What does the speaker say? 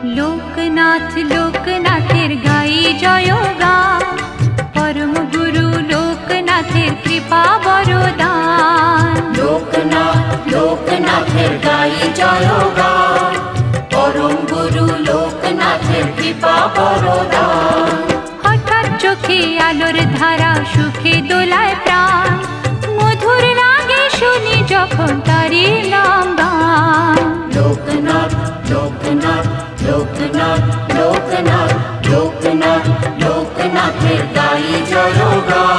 লোকনাথ লোকনাথের গাই জয়গান, পরম গুরু লোকনাথের কৃপা বরদান। লোকনাথ লোকনাথের গাই জয়গান, পরম গুরু লোকনাথের কৃপা বরদান। হঠাৎ চোখে আলোর ধারা, সুখে দোলায় প্রাণ, মধুর লাগে শুনি যখন তারি নাম গান। লোকনাথ লোকনাথ লোকনাথ লোকনাথ লোকনাথ লোকনাথের গাই জয়গান।